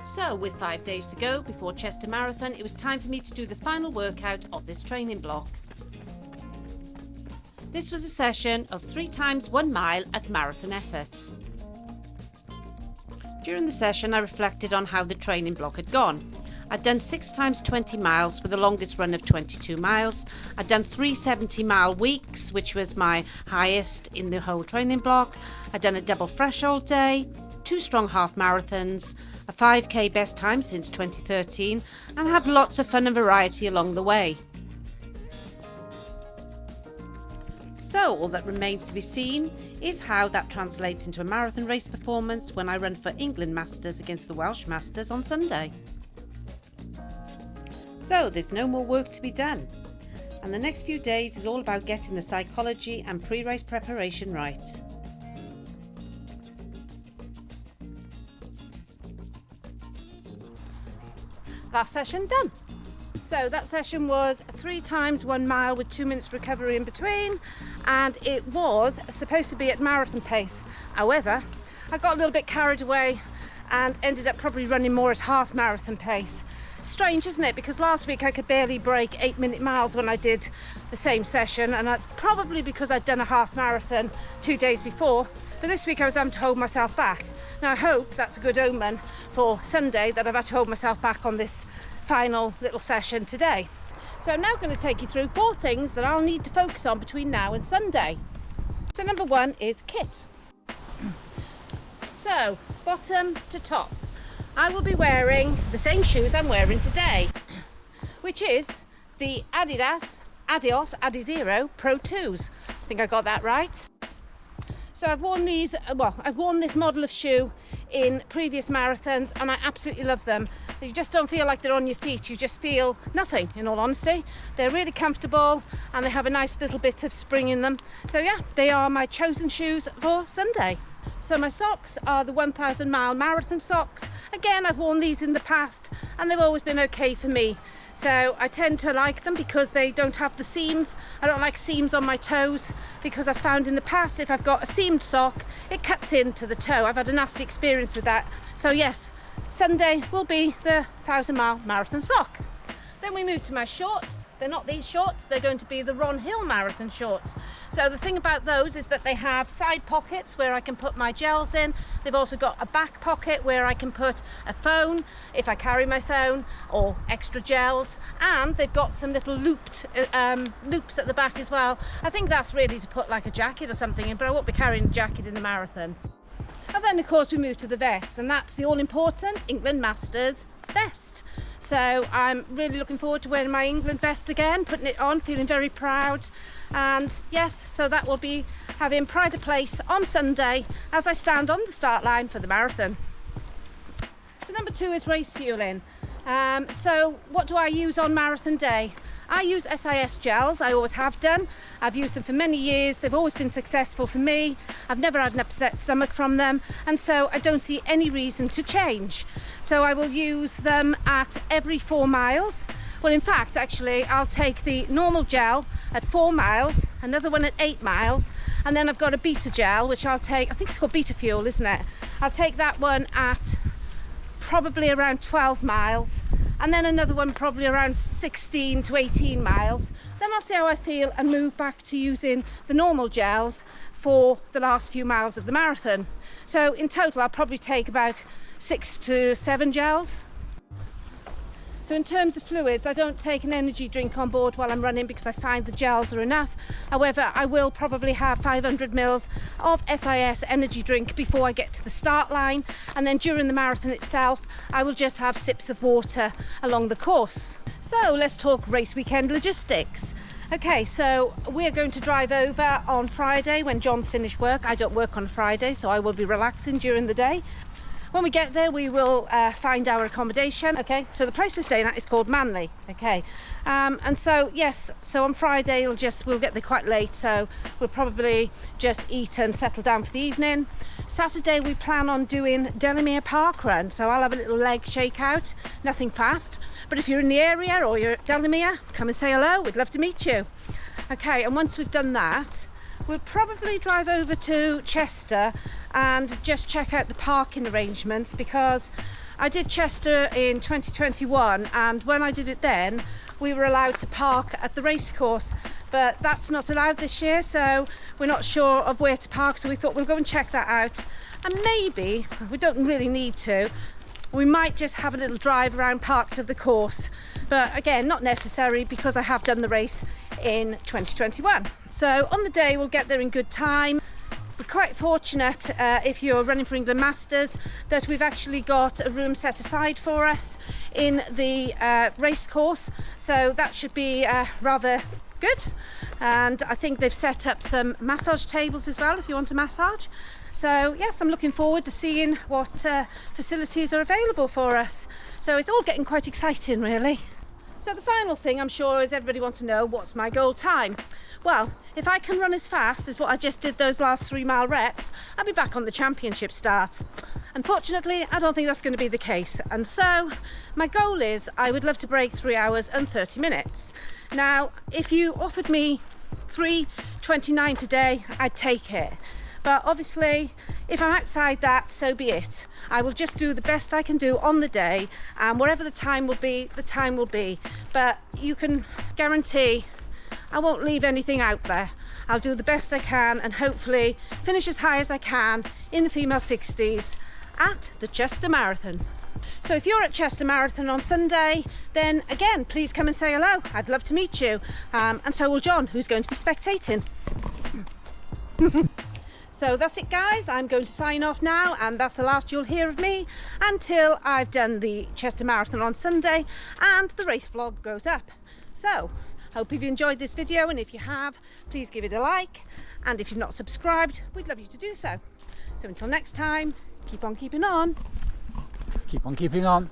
So with 5 days to go before Chester Marathon, it was time for me to do the final workout of this training block. This was a session of 3 times 1 mile at marathon effort. During the session I reflected on how the training block had gone. I'd done 6 times 20 miles with the longest run of 22 miles. I'd done 3 70-mile weeks, which was my highest in the whole training block. I'd done a double threshold day, 2 strong half marathons, a 5k best time since 2013, and had lots of fun and variety along the way. So all that remains to be seen is how that translates into a marathon race performance when I run for England Masters against the Welsh Masters on Sunday. So there's no more work to be done, and the next few days is all about getting the psychology and pre-race preparation right. Last session done. So that session was 3 times 1 mile with 2 minutes recovery in between, and it was supposed to be at marathon pace. However, I got a little bit carried away and ended up probably running more at half marathon pace. Strange, isn't it? Because last week I could barely break 8-minute miles when I did the same session, and probably because I'd done a half marathon 2 days before, but this week I was having to hold myself back. Now I hope that's a good omen for Sunday, that I've had to hold myself back on this final little session today. So I'm now going to take you through 4 things that I'll need to focus on between now and Sunday. So number 1 is kit. So bottom to top, I will be wearing the same shoes I'm wearing today, which is the Adidas Adizero Pro 2s. I think I got that right. So I've worn these, I've worn this model of shoe in previous marathons and I absolutely love them. You just don't feel like they're on your feet, you just feel nothing, in all honesty. They're really comfortable and they have a nice little bit of spring in them. So yeah, they are my chosen shoes for Sunday. So my socks are the 1,000 mile marathon socks. Again, I've worn these in the past and they've always been okay for me. So I tend to like them because they don't have the seams. I don't like seams on my toes because I've found in the past if I've got a seamed sock, it cuts into the toe. I've had a nasty experience with that. So yes, Sunday will be the 1,000 mile marathon sock. Then we move to my shorts. They're not these shorts, they're going to be the Ron Hill marathon shorts. So the thing about those is that they have side pockets where I can put my gels in. They've also got a back pocket where I can put a phone if I carry my phone, or extra gels, and they've got some little loops at the back as well. I think that's really to put like a jacket or something in, but I won't be carrying a jacket in the marathon. And then of course we move to the vest, and that's the all-important England Masters vest. So I'm really looking forward to wearing my England vest again, putting it on, feeling very proud. And yes, so that will be having pride of place on Sunday as I stand on the start line for the marathon. So number 2 is race fueling. So what do I use on marathon day? I use SIS gels, I always have done. I've used them for many years, they've always been successful for me. I've never had an upset stomach from them, and so I don't see any reason to change. So I will use them at every 4 miles. Well, in fact, actually, I'll take the normal gel at 4 miles, another one at 8 miles, and then I've got a beta gel, which I'll take, I think it's called Beta Fuel, isn't it? I'll take that one at probably around 12 miles, and then another one probably around 16 to 18 miles. Then I'll see how I feel and move back to using the normal gels for the last few miles of the marathon. So in total I'll probably take about 6 to 7 gels. So in terms of fluids, I don't take an energy drink on board while I'm running because I find the gels are enough. However, I will probably have 500 mils of SIS energy drink before I get to the start line, and then during the marathon itself I will just have sips of water along the course. So let's talk race weekend logistics. Okay, so we're going to drive over on Friday when John's finished work. I don't work on Friday, so I will be relaxing during the day. When we get there, we will find our accommodation. Okay, so the place we're staying at is called Manly. Okay, and so yes, so on Friday we'll get there quite late, so we'll probably just eat and settle down for the evening. Saturday we plan on doing Delamere Park Run, so I'll have a little leg shake out, nothing fast. But if you're in the area or you're at Delamere, come and say hello. We'd love to meet you. Okay, and once we've done that, we'll probably drive over to Chester and just check out the parking arrangements, because I did Chester in 2021, and when I did it then, we were allowed to park at the racecourse, but that's not allowed this year, so we're not sure of where to park, so we thought we'll go and check that out. And maybe, we don't really need to, we might just have a little drive around parts of the course, but again, not necessary because I have done the race in 2021. So on the day we'll get there in good time. We're quite fortunate if you're running for England Masters that we've actually got a room set aside for us in the race course, so that should be rather good. And I think they've set up some massage tables as well if you want a massage. So yes, I'm looking forward to seeing what facilities are available for us. So it's all getting quite exciting really. So the final thing I'm sure is everybody wants to know, what's my goal time? Well, if I can run as fast as what I just did those last 3 mile reps, I'll be back on the championship start. Unfortunately, I don't think that's going to be the case. And so my goal is I would love to break 3 hours and 30 minutes. Now, if you offered me 3:29 today, I'd take it. But obviously, if I'm outside that, so be it. I will just do the best I can do on the day, and whatever the time will be, the time will be. But you can guarantee I won't leave anything out there. I'll do the best I can and hopefully finish as high as I can in the female 60s at the Chester Marathon. So if you're at Chester Marathon on Sunday, then again, please come and say hello. I'd love to meet you. And so will John, who's going to be spectating. So that's it guys, I'm going to sign off now, and that's the last you'll hear of me until I've done the Chester Marathon on Sunday and the race vlog goes up. So, hope you've enjoyed this video, and if you have, please give it a like, and if you've not subscribed, we'd love you to do so. So until next time, keep on keeping on. Keep on keeping on.